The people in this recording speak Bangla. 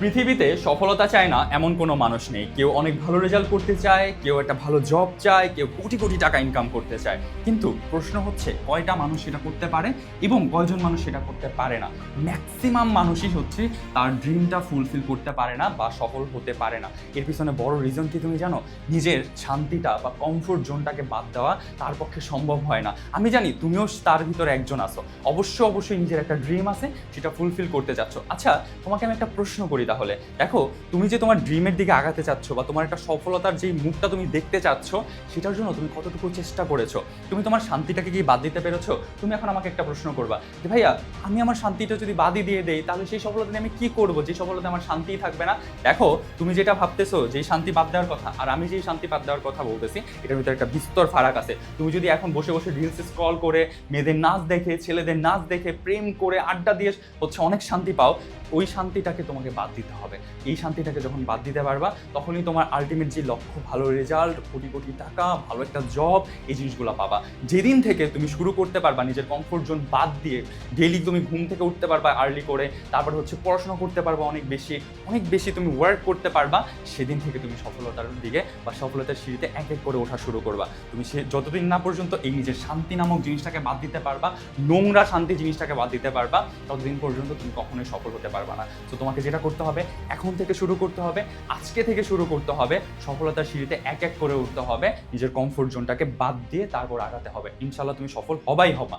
পৃথিবীতে সফলতা চায় না এমন কোনো মানুষ নেই। কেউ অনেক ভালো রেজাল্ট করতে চায়, কেউ একটা ভালো জব চায়, কেউ কোটি কোটি টাকা ইনকাম করতে চায়। কিন্তু প্রশ্ন হচ্ছে কয়টা মানুষ সেটা করতে পারে এবং কয়জন মানুষ সেটা করতে পারে না। ম্যাক্সিমাম মানুষই হচ্ছে তার ড্রিমটা ফুলফিল করতে পারে না বা সফল হতে পারে না। এর পিছনে বড় রিজন কি তুমি জানো? নিজের শান্তিটা বা কমফোর্ট জোনটাকে বাদ দেওয়া তার পক্ষে সম্ভব হয় না। আমি জানি তুমিও তার ভিতরে একজন আছো। অবশ্যই নিজের একটা ড্রিম আছে, সেটা ফুলফিল করতে চাচ্ছ। আচ্ছা, তোমাকে আমি একটা প্রশ্ন করি তাহলে। দেখো, তুমি যে তোমার ড্রিমের দিকে আগাতে চাচ্ছ বা তোমার একটা সফলতার যেই মুখটা তুমি দেখতে চাচ্ছ, সেটার জন্য তুমি কতটুকু চেষ্টা করেছো? তুমি তোমার শান্তিটাকে কি বাদ দিতে পেরেছো? তুমি এখন আমাকে একটা প্রশ্ন করবা যে ভাইয়া, আমি আমার শান্তিটা যদি বাদই দিয়ে দেই তাহলে সেই সফলতা নিয়ে আমি কি করব, যে সফলতা আমার শান্তিই থাকবে না? দেখো, তুমি যেটা ভাবতেছো যেই শান্তি বাদ দেওয়ার কথা আর আমি যেই শান্তি বাদ দেওয়ার কথা বলতেছি, এটার ভিতরে একটা বিস্তর ফারাক আছে। তুমি যদি এখন বসে বসে রিলস স্ক্রল করে মেয়েদের নাচ দেখে, ছেলেদের নাচ দেখে, প্রেম করে, আড্ডা দিয়ে হচ্ছে অনেক শান্তি পাও, ওই শান্তিটাকে তোমাকে বাদ দিতে হবে। এই শান্তিটাকে যখন বাদ দিতে পারবা, তখনই তোমার আলটিমেট যে লক্ষ্য, ভালো রেজাল্ট, কোটি কোটি টাকা, ভালো একটা জব, এই জিনিসগুলো পাবা। যেদিন থেকে তুমি শুরু করতে পারবা নিজের কমফোর্ট জোন বাদ দিয়ে, ডেইলি তুমি ঘুম থেকে উঠতে পারবা আর্লি করে, তারপর হচ্ছে পড়াশোনা করতে পারবা অনেক বেশি তুমি ওয়ার্ক করতে পারবা, সেদিন থেকে তুমি সফলতার দিকে বা সফলতার সিঁড়িতে এক এক করে ওঠা শুরু করবা। তুমি সে যতদিন না পর্যন্ত এই নিজের শান্তি নামক জিনিসটাকে বাদ দিতে পারবা, নোংরা শান্তি জিনিসটাকে বাদ দিতে পারবা, ততদিন পর্যন্ত তুমি কখনোই সফল হতে পারবা না। তো তোমাকে যেটা করতে হবে, এখন থেকে শুরু করতে হবে, আজকে থেকে শুরু করতে হবে, সফলতার সিঁড়িতে এক এক করে উঠতে হবে, নিজের কমফোর্ট জোনটাকে বাদ দিয়ে তারপর আগাতে হবে। ইনশাল্লাহ তুমি সফল হবাই হবা।